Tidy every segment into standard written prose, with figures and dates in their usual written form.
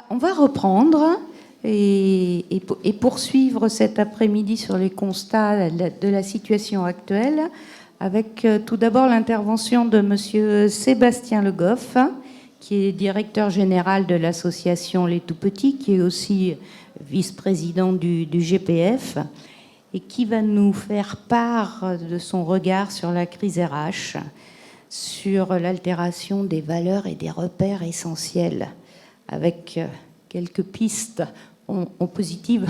On va reprendre et poursuivre cet après-midi sur les constats de la situation actuelle avec tout d'abord l'intervention de monsieur Sébastien Le Goff, qui est directeur général de l'association Les Tout-Petits, qui est aussi vice-président du GPF, et qui va nous faire part de son regard sur la crise RH, sur l'altération des valeurs et des repères essentiels, avec quelques pistes en positives.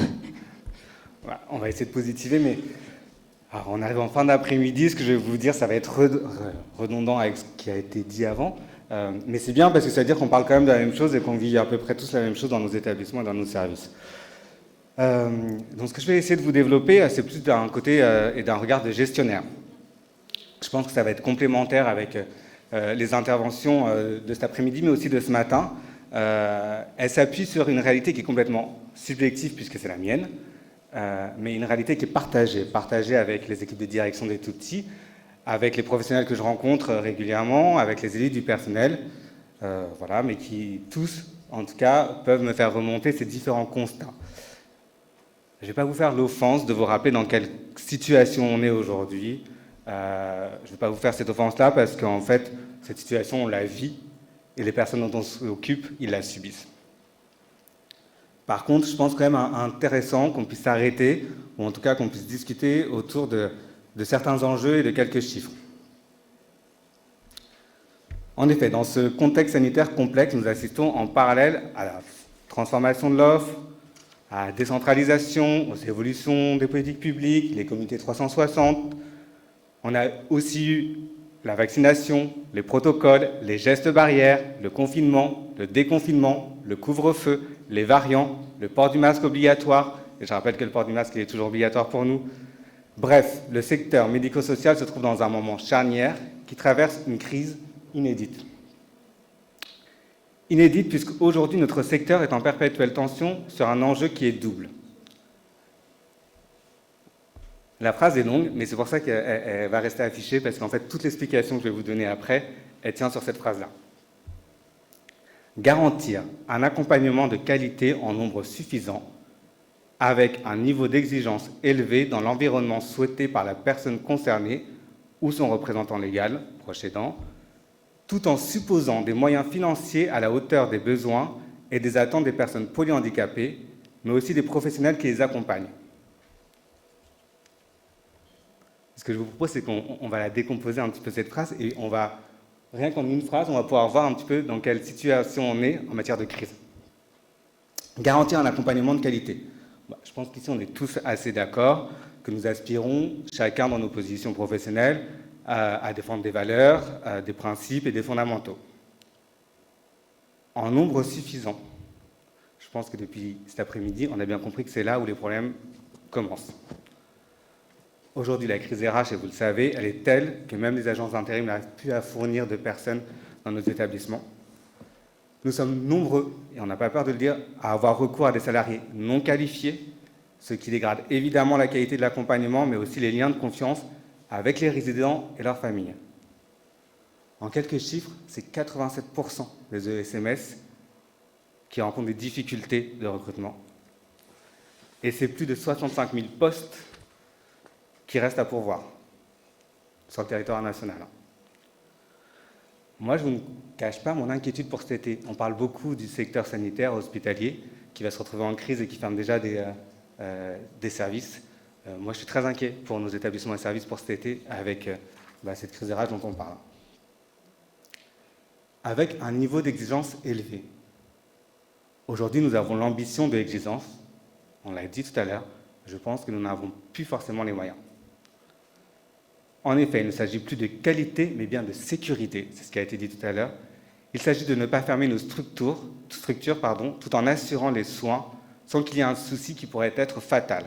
Voilà, on va essayer de positiver, mais alors, on arrive en fin d'après-midi. Ce que je vais vous dire, ça va être redondant avec ce qui a été dit avant. Mais c'est bien parce que ça veut dire qu'on parle quand même de la même chose et qu'on vit à peu près tous la même chose dans nos établissements et dans nos services. Donc ce que je vais essayer de vous développer, c'est plus d'un côté et d'un regard de gestionnaire. Je pense que ça va être complémentaire avec les interventions de cet après-midi, mais aussi de ce matin. Elle s'appuie sur une réalité qui est complètement subjective, puisque c'est la mienne, mais une réalité qui est partagée avec les équipes de direction des tout-petits, avec les professionnels que je rencontre régulièrement, avec les élites du personnel, voilà, mais qui tous, en tout cas, peuvent me faire remonter ces différents constats. Je ne vais pas vous faire l'offense de vous rappeler dans quelle situation on est aujourd'hui. Je ne vais pas vous faire cette offense-là parce qu'en fait, cette situation, on la vit et les personnes dont on s'occupe, ils la subissent. Par contre, je pense quand même intéressant qu'on puisse s'arrêter, ou en tout cas qu'on puisse discuter autour de certains enjeux et de quelques chiffres. En effet, dans ce contexte sanitaire complexe, nous assistons en parallèle à la transformation de l'offre, à la décentralisation, aux évolutions des politiques publiques, les comités 360. On a aussi eu la vaccination, les protocoles, les gestes barrières, le confinement, le déconfinement, le couvre-feu, les variants, le port du masque obligatoire, et je rappelle que le port du masque il est toujours obligatoire pour nous. Bref, le secteur médico-social se trouve dans un moment charnière qui traverse une crise inédite. Inédite puisqu'aujourd'hui notre secteur est en perpétuelle tension sur un enjeu qui est double. La phrase est longue, mais c'est pour ça qu'elle va rester affichée, parce qu'en fait, toute l'explication que je vais vous donner après, elle tient sur cette phrase-là. Garantir un accompagnement de qualité en nombre suffisant, avec un niveau d'exigence élevé dans l'environnement souhaité par la personne concernée ou son représentant légal, proche aidant, tout en supposant des moyens financiers à la hauteur des besoins et des attentes des personnes polyhandicapées, mais aussi des professionnels qui les accompagnent. Ce que je vous propose, c'est qu'on va la décomposer un petit peu cette phrase et on va, rien qu'en une phrase, on va pouvoir voir un petit peu dans quelle situation on est en matière de crise. Garantir un accompagnement de qualité. Je pense qu'ici, on est tous assez d'accord que nous aspirons, chacun dans nos positions professionnelles, à défendre des valeurs, des principes et des fondamentaux. En nombre suffisant. Je pense que depuis cet après-midi, on a bien compris que c'est là où les problèmes commencent. Aujourd'hui, la crise RH, et vous le savez, elle est telle que même les agences d'intérim n'arrivent plus à fournir de personnes dans nos établissements. Nous sommes nombreux, et on n'a pas peur de le dire, à avoir recours à des salariés non qualifiés, ce qui dégrade évidemment la qualité de l'accompagnement, mais aussi les liens de confiance avec les résidents et leurs familles. En quelques chiffres, c'est 87% des ESMS qui rencontrent des difficultés de recrutement. Et c'est plus de 65 000 postes qui restent à pourvoir sur le territoire national. Moi, je ne vous cache pas mon inquiétude pour cet été. On parle beaucoup du secteur sanitaire hospitalier qui va se retrouver en crise et qui ferme déjà des services. Moi, je suis très inquiet pour nos établissements et services pour cet été avec cette crise RH dont on parle. Avec un niveau d'exigence élevé. Aujourd'hui, nous avons l'ambition de l'exigence. On l'a dit tout à l'heure. Je pense que nous n'avons plus forcément les moyens. En effet, il ne s'agit plus de qualité, mais bien de sécurité. C'est ce qui a été dit tout à l'heure. Il s'agit de ne pas fermer nos structures, tout en assurant les soins sans qu'il y ait un souci qui pourrait être fatal.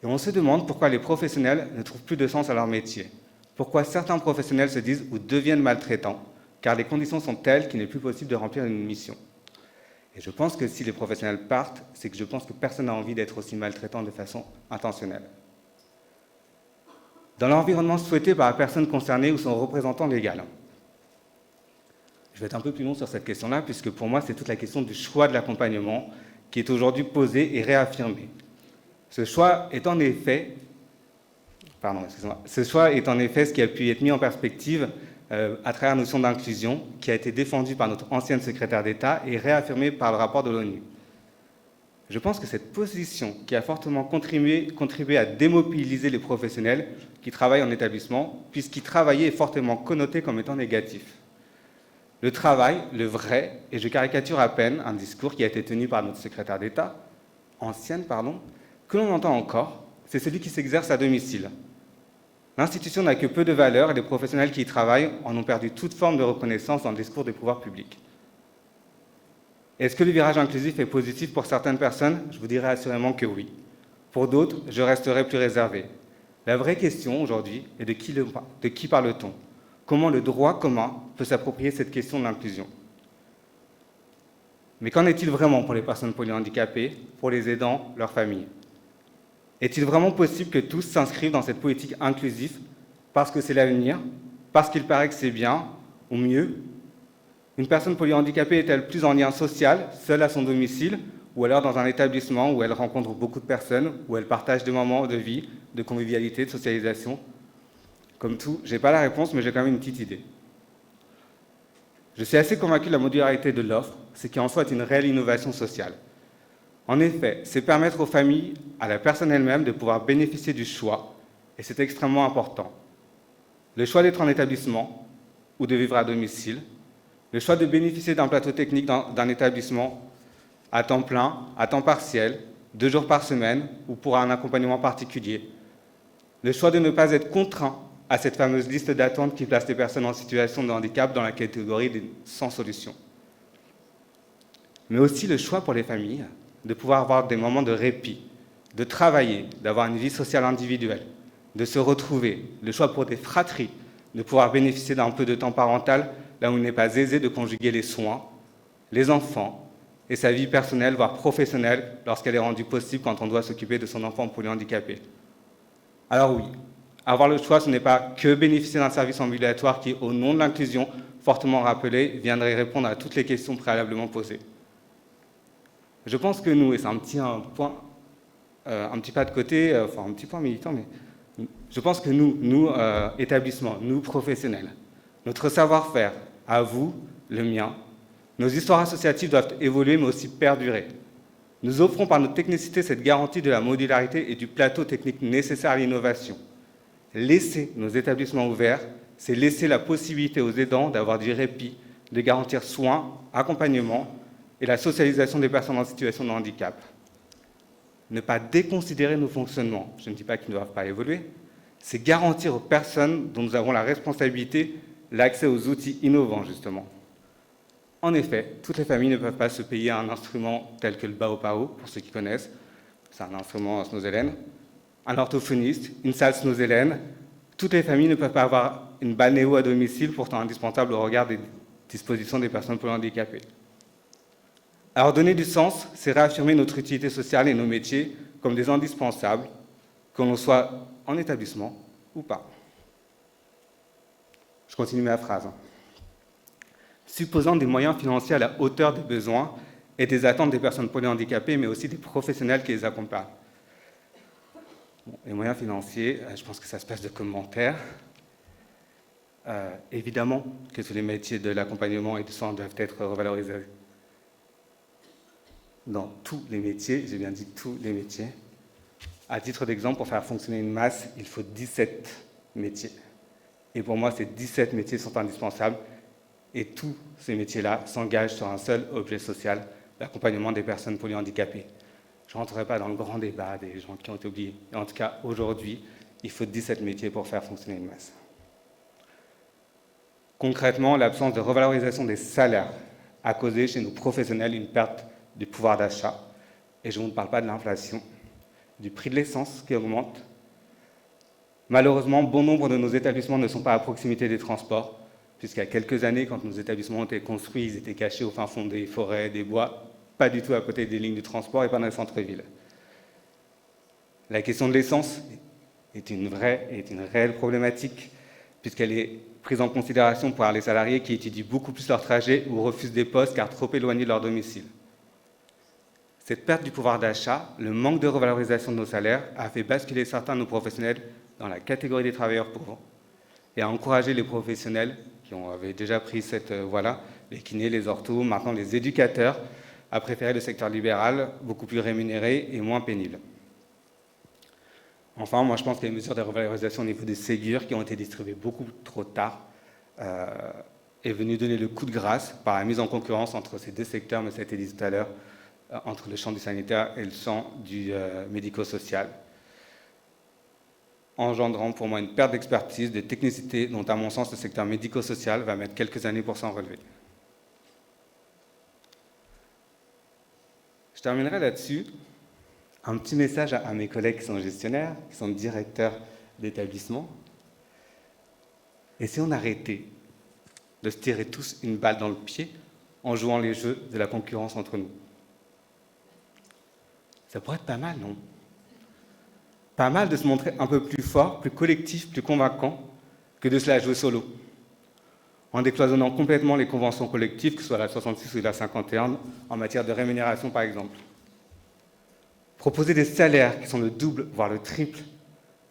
Et on se demande pourquoi les professionnels ne trouvent plus de sens à leur métier. Pourquoi certains professionnels se disent ou deviennent maltraitants, car les conditions sont telles qu'il n'est plus possible de remplir une mission. Et je pense que si les professionnels partent, c'est que je pense que personne n'a envie d'être aussi maltraitant de façon intentionnelle. Dans l'environnement souhaité par la personne concernée ou son représentant légal. Je vais être un peu plus long sur cette question-là, puisque pour moi, c'est toute la question du choix de l'accompagnement qui est aujourd'hui posée et réaffirmée. Ce choix est en effet ce qui a pu être mis en perspective à travers la notion d'inclusion, qui a été défendue par notre ancienne secrétaire d'État et réaffirmée par le rapport de l'ONU. Je pense que cette position qui a fortement contribué à démobiliser les professionnels qui travaillent en établissement, puisqu'y travailler est fortement connoté comme étant négatif. Le travail, le vrai, et je caricature à peine un discours qui a été tenu par notre secrétaire d'État, que l'on entend encore, c'est celui qui s'exerce à domicile. L'institution n'a que peu de valeur et les professionnels qui y travaillent en ont perdu toute forme de reconnaissance dans le discours des pouvoirs publics. Est-ce que le virage inclusif est positif pour certaines personnes? Je vous dirais assurément que oui. Pour d'autres, je resterai plus réservé. La vraie question aujourd'hui est de qui parle-t-on? Comment le droit commun peut s'approprier cette question de l'inclusion? Mais qu'en est-il vraiment pour les personnes polyhandicapées, pour les aidants, leurs familles? Est-il vraiment possible que tous s'inscrivent dans cette politique inclusive parce que c'est l'avenir, parce qu'il paraît que c'est bien, ou mieux? Une personne polyhandicapée est-elle plus en lien social, seule à son domicile, ou alors dans un établissement où elle rencontre beaucoup de personnes, où elle partage des moments de vie, de convivialité, de socialisation? Comme tout, je n'ai pas la réponse, mais j'ai quand même une petite idée. Je suis assez convaincu de la modularité de l'offre, ce qui en soi est une réelle innovation sociale. En effet, c'est permettre aux familles, à la personne elle-même, de pouvoir bénéficier du choix, et c'est extrêmement important. Le choix d'être en établissement ou de vivre à domicile, le choix de bénéficier d'un plateau technique d'un établissement à temps plein, à temps partiel, 2 jours par semaine ou pour un accompagnement particulier. Le choix de ne pas être contraint à cette fameuse liste d'attente qui place les personnes en situation de handicap dans la catégorie des sans solution. Mais aussi le choix pour les familles de pouvoir avoir des moments de répit, de travailler, d'avoir une vie sociale individuelle, de se retrouver, le choix pour des fratries, de pouvoir bénéficier d'un peu de temps parental là où il n'est pas aisé de conjuguer les soins, les enfants et sa vie personnelle, voire professionnelle, lorsqu'elle est rendue possible quand on doit s'occuper de son enfant polyhandicapé. Alors oui, avoir le choix, ce n'est pas que bénéficier d'un service ambulatoire qui, au nom de l'inclusion, fortement rappelé, viendrait répondre à toutes les questions préalablement posées. Je pense que nous, et c'est un petit pas de côté, un petit point militant, mais je pense que nous, établissements, nous, professionnels, notre savoir-faire, à vous, le mien, nos histoires associatives doivent évoluer, mais aussi perdurer. Nous offrons par notre technicité cette garantie de la modularité et du plateau technique nécessaire à l'innovation. Laisser nos établissements ouverts, c'est laisser la possibilité aux aidants d'avoir du répit, de garantir soins, accompagnement et la socialisation des personnes en situation de handicap. Ne pas déconsidérer nos fonctionnements, je ne dis pas qu'ils ne doivent pas évoluer, c'est garantir aux personnes dont nous avons la responsabilité l'accès aux outils innovants, justement. En effet, toutes les familles ne peuvent pas se payer un instrument tel que le Baopao, pour ceux qui connaissent, c'est un instrument snozélène, un orthophoniste, une salle snozélène. Toutes les familles ne peuvent pas avoir une balnéo à domicile, pourtant indispensable au regard des dispositions des personnes polyhandicapées. Alors donner du sens, c'est réaffirmer notre utilité sociale et nos métiers comme des indispensables, que l'on soit en établissement ou pas. Je continue ma phrase. Supposant des moyens financiers à la hauteur des besoins et des attentes des personnes polyhandicapées, mais aussi des professionnels qui les accompagnent. Bon, les moyens financiers, je pense que ça se passe de commentaires. Évidemment que tous les métiers de l'accompagnement et du soin doivent être revalorisés. Dans tous les métiers, j'ai bien dit tous les métiers. À titre d'exemple, pour faire fonctionner une masse, il faut 17 métiers. Et pour moi, ces 17 métiers sont indispensables. Et tous ces métiers-là s'engagent sur un seul objet social, l'accompagnement des personnes polyhandicapées. Je ne rentrerai pas dans le grand débat des gens qui ont été oubliés. Et en tout cas, aujourd'hui, il faut 17 métiers pour faire fonctionner une masse. Concrètement, l'absence de revalorisation des salaires a causé chez nos professionnels une perte du pouvoir d'achat. Et je ne vous parle pas de l'inflation, du prix de l'essence qui augmente. Malheureusement, bon nombre de nos établissements ne sont pas à proximité des transports, puisqu'il y a quelques années, quand nos établissements ont été construits, ils étaient cachés au fin fond des forêts, des bois, pas du tout à côté des lignes de transport et pas dans les centres-villes. La question de l'essence est une réelle problématique, puisqu'elle est prise en considération par les salariés qui étudient beaucoup plus leur trajet ou refusent des postes car trop éloignés de leur domicile. Cette perte du pouvoir d'achat, le manque de revalorisation de nos salaires a fait basculer certains de nos professionnels dans la catégorie des travailleurs pauvres et a encouragé les professionnels qui avaient déjà pris cette voie-là, les kinés, les orthos, maintenant les éducateurs, à préférer le secteur libéral, beaucoup plus rémunéré et moins pénible. Enfin, moi je pense que les mesures de revalorisation au niveau des Ségur, qui ont été distribuées beaucoup trop tard, est venu donner le coup de grâce par la mise en concurrence entre ces deux secteurs, mais ça a été dit tout à l'heure, entre le champ du sanitaire et le champ du médico-social, engendrant pour moi une perte d'expertise, de technicité, dont à mon sens le secteur médico-social va mettre quelques années pour s'en relever. Je terminerai là-dessus. Un petit message à mes collègues qui sont gestionnaires, qui sont directeurs d'établissement. Et si on arrêtait de se tirer tous une balle dans le pied en jouant les jeux de la concurrence entre nous? Ça pourrait être pas mal, non? Pas mal de se montrer un peu plus fort, plus collectif, plus convaincant que de se la jouer solo. En décloisonnant complètement les conventions collectives, que ce soit la 66 ou la 51, en matière de rémunération par exemple. Proposer des salaires qui sont le double, voire le triple,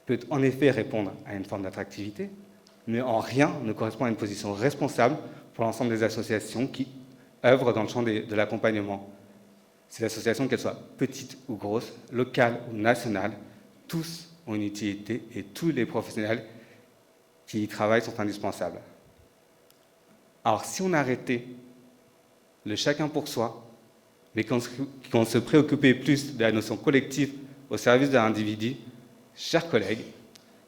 peut en effet répondre à une forme d'attractivité, mais en rien ne correspond à une position responsable pour l'ensemble des associations qui œuvrent dans le champ de l'accompagnement. Ces associations, qu'elles soient petites ou grosses, locales ou nationales, tous ont une utilité et tous les professionnels qui y travaillent sont indispensables. Alors si on arrêtait le chacun pour soi, mais qu'on se préoccupait plus de la notion collective au service de l'individu, chers collègues,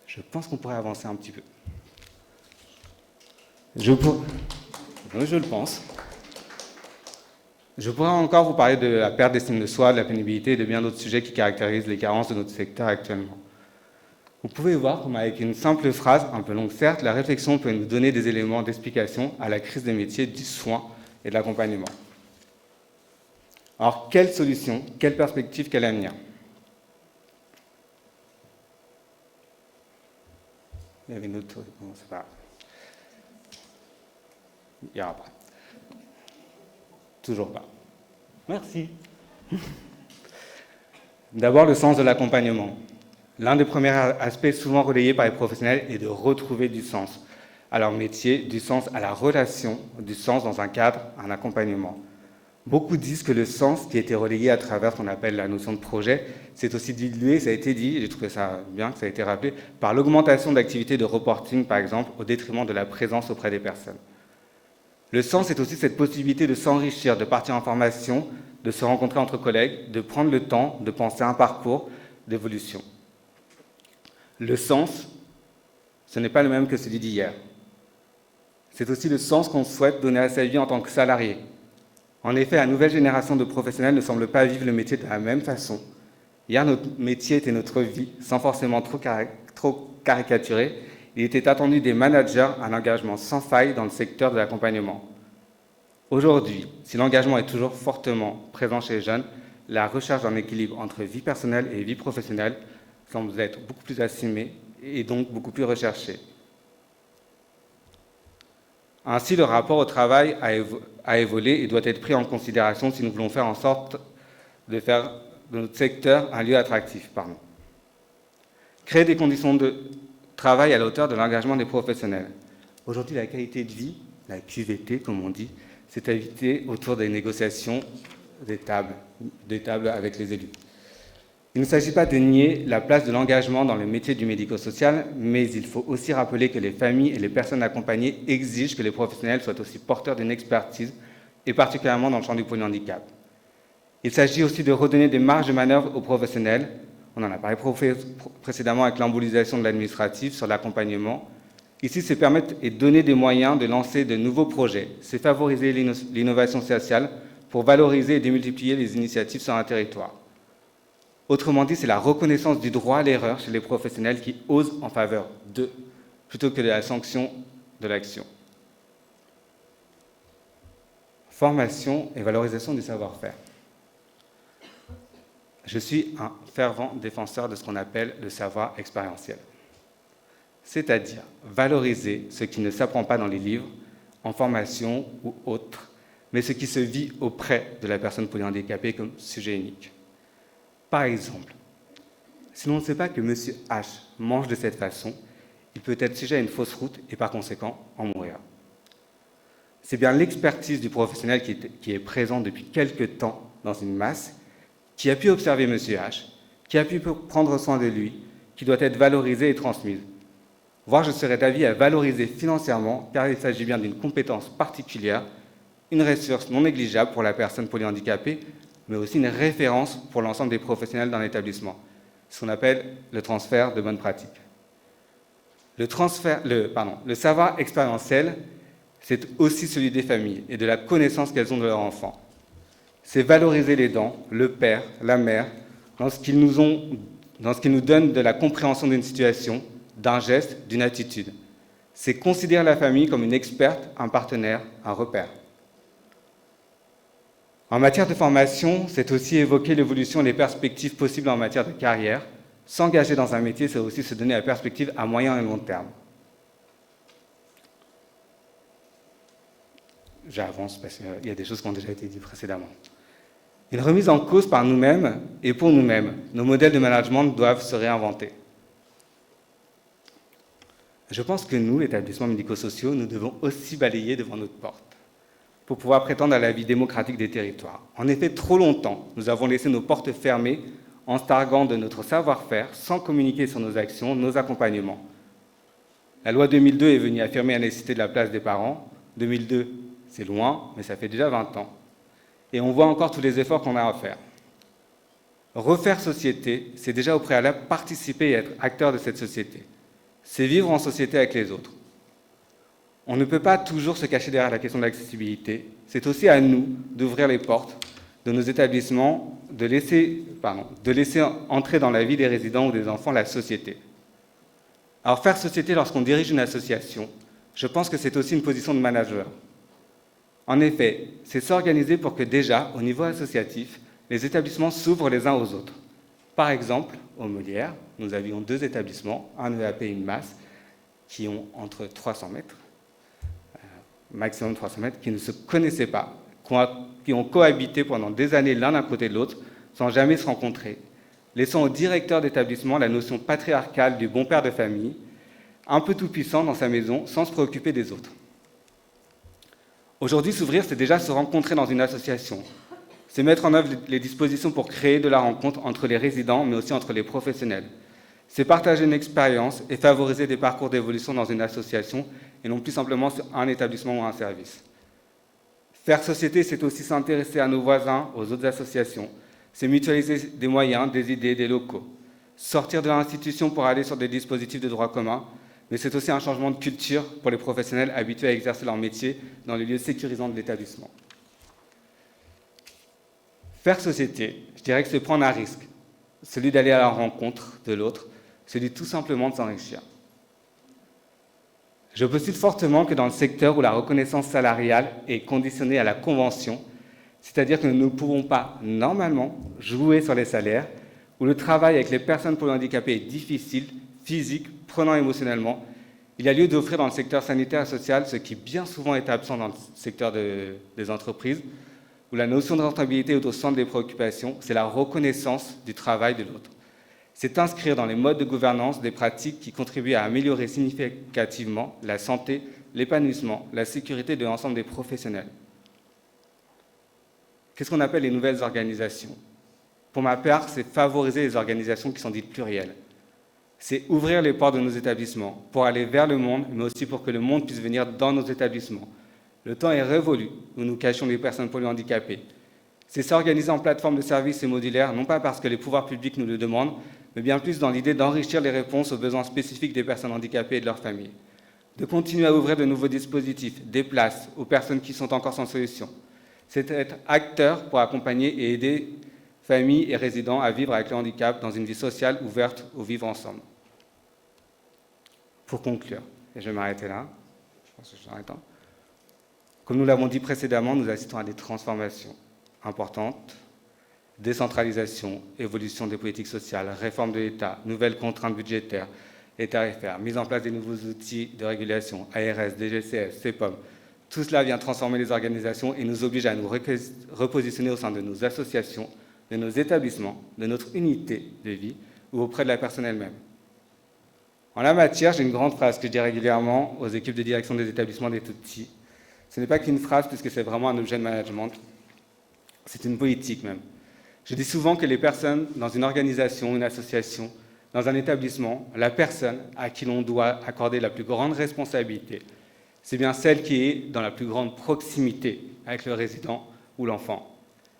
je pense qu'on pourrait avancer un petit peu. Je le pense. Je pourrais encore vous parler de la perte d'estime de soi, de la pénibilité et de bien d'autres sujets qui caractérisent les carences de notre secteur actuellement. Vous pouvez voir comme avec une simple phrase, un peu longue certes, la réflexion peut nous donner des éléments d'explication à la crise des métiers du soin et de l'accompagnement. Alors, quelle solution, quelle perspective, quel avenir? Il y avait une autre... Non, c'est pas grave. Il y aura pas. Toujours pas. Merci. D'abord, le sens de l'accompagnement. L'un des premiers aspects souvent relayés par les professionnels est de retrouver du sens à leur métier, du sens à la relation, du sens dans un cadre, un accompagnement. Beaucoup disent que le sens qui a été relayé à travers ce qu'on appelle la notion de projet, c'est aussi dilué, ça a été dit, et j'ai trouvé ça bien que ça a été rappelé, par l'augmentation d'activités de reporting, par exemple, au détriment de la présence auprès des personnes. Le sens, c'est aussi cette possibilité de s'enrichir, de partir en formation, de se rencontrer entre collègues, de prendre le temps de penser à un parcours d'évolution. Le sens, ce n'est pas le même que celui d'hier. C'est aussi le sens qu'on souhaite donner à sa vie en tant que salarié. En effet, la nouvelle génération de professionnels ne semble pas vivre le métier de la même façon. Hier, notre métier était notre vie, sans forcément trop caricaturer. Il était attendu des managers un engagement sans faille dans le secteur de l'accompagnement. Aujourd'hui, si l'engagement est toujours fortement présent chez les jeunes, la recherche d'un équilibre entre vie personnelle et vie professionnelle semble être beaucoup plus assumée et donc beaucoup plus recherchée. Ainsi, le rapport au travail a évolué et doit être pris en considération si nous voulons faire en sorte de faire de notre secteur un lieu attractif. Créer des conditions de travail à la hauteur de l'engagement des professionnels. Aujourd'hui, la qualité de vie, la QVT comme on dit, c'est évité autour des négociations des tables avec les élus. Il ne s'agit pas de nier la place de l'engagement dans le métier du médico-social, mais il faut aussi rappeler que les familles et les personnes accompagnées exigent que les professionnels soient aussi porteurs d'une expertise, et particulièrement dans le champ du polyhandicap. Il s'agit aussi de redonner des marges de manœuvre aux professionnels. On en a parlé précédemment avec l'embolisation de l'administratif sur l'accompagnement. Ici, c'est permettre et donner des moyens de lancer de nouveaux projets. C'est favoriser l'innovation sociale pour valoriser et démultiplier les initiatives sur un territoire. Autrement dit, c'est la reconnaissance du droit à l'erreur chez les professionnels qui osent en faveur d'eux, plutôt que de la sanction de l'action. Formation et valorisation du savoir-faire. Je suis un fervent défenseur de ce qu'on appelle le savoir expérientiel. c'est-à-dire valoriser ce qui ne s'apprend pas dans les livres, en formation ou autre, mais ce qui se vit auprès de la personne polyhandicapée comme sujet unique. Par exemple, si l'on ne sait pas que M. H mange de cette façon, il peut être sujet à une fausse route et par conséquent en mourir. C'est bien l'expertise du professionnel qui est présent depuis quelque temps dans une masse, qui a pu observer M. H, qui a pu prendre soin de lui, qui doit être valorisée et transmise. Voire je serais d'avis à valoriser financièrement, car il s'agit bien d'une compétence particulière, une ressource non négligeable pour la personne polyhandicapée, mais aussi une référence pour l'ensemble des professionnels dans l'établissement, ce qu'on appelle le transfert de bonnes pratiques. Le savoir expérientiel, c'est aussi celui des familles et de la connaissance qu'elles ont de leurs enfants. C'est valoriser l'aidant, le père, la mère, dans ce qu'ils nous donnent de la compréhension d'une situation, d'un geste, d'une attitude. C'est considérer la famille comme une experte, un partenaire, un repère. En matière de formation, c'est aussi évoquer l'évolution et les perspectives possibles en matière de carrière. S'engager dans un métier, c'est aussi se donner la perspective à moyen et long terme. J'avance parce qu'il y a des choses qui ont déjà été dites précédemment. Une remise en cause par nous-mêmes et pour nous-mêmes. Nos modèles de management doivent se réinventer. Je pense que nous, établissements médico-sociaux, nous devons aussi balayer devant notre porte pour pouvoir prétendre à la vie démocratique des territoires. En effet, trop longtemps, nous avons laissé nos portes fermées en se targuant de notre savoir-faire sans communiquer sur nos actions, nos accompagnements. La loi 2002 est venue affirmer la nécessité de la place des parents. 2002, c'est loin, mais ça fait déjà 20 ans. Et on voit encore tous les efforts qu'on a à faire. Refaire société, c'est déjà au préalable participer et être acteur de cette société. C'est vivre en société avec les autres. On ne peut pas toujours se cacher derrière la question de l'accessibilité. C'est aussi à nous d'ouvrir les portes de nos établissements, de laisser entrer dans la vie des résidents ou des enfants la société. Alors faire société lorsqu'on dirige une association, je pense que c'est aussi une position de manager. En effet, c'est s'organiser pour que déjà, au niveau associatif, les établissements s'ouvrent les uns aux autres. Par exemple, au Molière, nous avions 2 établissements, un EAP et une masse, qui ont entre 300 mètres, maximum 300 mètres, qui ne se connaissaient pas, qui ont cohabité pendant des années l'un à côté de l'autre, sans jamais se rencontrer, laissant au directeur d'établissement la notion patriarcale du bon père de famille, un peu tout-puissant dans sa maison, sans se préoccuper des autres. Aujourd'hui, s'ouvrir, c'est déjà se rencontrer dans une association. C'est mettre en œuvre les dispositions pour créer de la rencontre entre les résidents, mais aussi entre les professionnels. C'est partager une expérience et favoriser des parcours d'évolution dans une association, et non plus simplement sur un établissement ou un service. Faire société, c'est aussi s'intéresser à nos voisins, aux autres associations. C'est mutualiser des moyens, des idées, des locaux. Sortir de l'institution pour aller sur des dispositifs de droit commun, mais c'est aussi un changement de culture pour les professionnels habitués à exercer leur métier dans les lieux sécurisants de l'établissement. Faire société, je dirais que c'est prendre un risque, celui d'aller à la rencontre de l'autre, celui tout simplement de s'enrichir. Je postule fortement que dans le secteur où la reconnaissance salariale est conditionnée à la convention, c'est-à-dire que nous ne pouvons pas, normalement, jouer sur les salaires, où le travail avec les personnes polyhandicapées est difficile, physique, prenant émotionnellement, il y a lieu d'offrir dans le secteur sanitaire et social ce qui bien souvent est absent dans le secteur des entreprises, où la notion de rentabilité est au centre des préoccupations, c'est la reconnaissance du travail de l'autre. C'est inscrire dans les modes de gouvernance des pratiques qui contribuent à améliorer significativement la santé, l'épanouissement, la sécurité de l'ensemble des professionnels. Qu'est-ce qu'on appelle les nouvelles organisations? Pour ma part, c'est favoriser les organisations qui sont dites plurielles. C'est ouvrir les portes de nos établissements pour aller vers le monde, mais aussi pour que le monde puisse venir dans nos établissements. Le temps est révolu où nous cachons les personnes polyhandicapées. C'est s'organiser en plateforme de services et modulaire, non pas parce que les pouvoirs publics nous le demandent, mais bien plus dans l'idée d'enrichir les réponses aux besoins spécifiques des personnes handicapées et de leurs familles. De continuer à ouvrir de nouveaux dispositifs, des places aux personnes qui sont encore sans solution. C'est être acteur pour accompagner et aider familles et résidents à vivre avec le handicap dans une vie sociale ouverte au vivre ensemble. Pour conclure, et je vais m'arrêter là, je pense que je suis en temps. Comme nous l'avons dit précédemment, nous assistons à des transformations importantes, décentralisation, évolution des politiques sociales, réforme de l'État, nouvelles contraintes budgétaires, et tarifaires, mise en place des nouveaux outils de régulation, ARS, DGCS, CEPOM. Tout cela vient transformer les organisations et nous oblige à nous repositionner au sein de nos associations, de nos établissements, de notre unité de vie ou auprès de la personne elle-même. En la matière, j'ai une grande phrase que je dis régulièrement aux équipes de direction des établissements des tout-petits. Ce n'est pas qu'une phrase puisque c'est vraiment un objet de management, c'est une politique même. Je dis souvent que les personnes dans une organisation, une association, dans un établissement, la personne à qui l'on doit accorder la plus grande responsabilité, c'est bien celle qui est dans la plus grande proximité avec le résident ou l'enfant.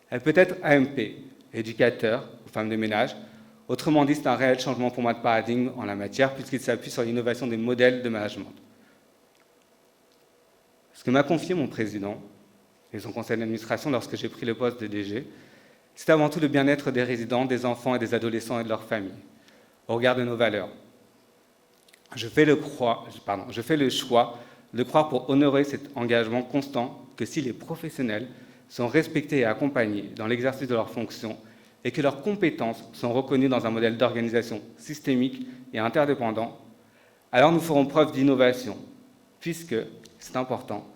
Elle peut être AMP, éducateur ou femme de ménage. Autrement dit, c'est un réel changement pour moi de paradigme en la matière puisqu'il s'appuie sur l'innovation des modèles de management. Ce que m'a confié mon président et son conseil d'administration lorsque j'ai pris le poste de DG, c'est avant tout le bien-être des résidents, des enfants et des adolescents et de leurs familles, au regard de nos valeurs. Je fais le choix de croire pour honorer cet engagement constant que si les professionnels sont respectés et accompagnés dans l'exercice de leurs fonctions et que leurs compétences sont reconnues dans un modèle d'organisation systémique et interdépendant, alors nous ferons preuve d'innovation, puisque, c'est important,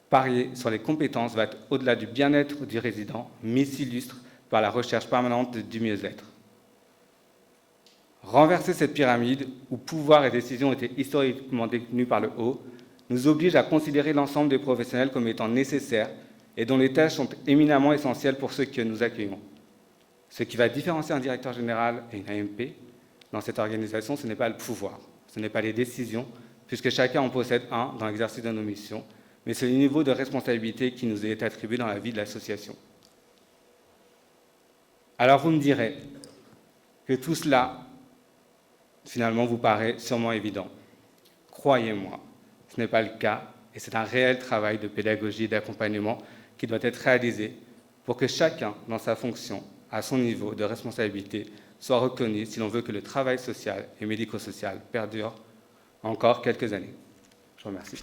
parier sur les compétences va au-delà du bien-être du résident, mais s'illustre par la recherche permanente du mieux-être. Renverser cette pyramide, où pouvoir et décision étaient historiquement détenus par le haut, nous oblige à considérer l'ensemble des professionnels comme étant nécessaires et dont les tâches sont éminemment essentielles pour ceux que nous accueillons. Ce qui va différencier un directeur général et une AMP dans cette organisation, ce n'est pas le pouvoir, ce n'est pas les décisions, puisque chacun en possède un dans l'exercice de nos missions, mais c'est le niveau de responsabilité qui nous est attribué dans la vie de l'association. Alors vous me direz que tout cela, finalement, vous paraît sûrement évident. Croyez-moi, ce n'est pas le cas, et c'est un réel travail de pédagogie et d'accompagnement qui doit être réalisé pour que chacun, dans sa fonction, à son niveau de responsabilité, soit reconnu si l'on veut que le travail social et médico-social perdure encore quelques années. Je vous remercie.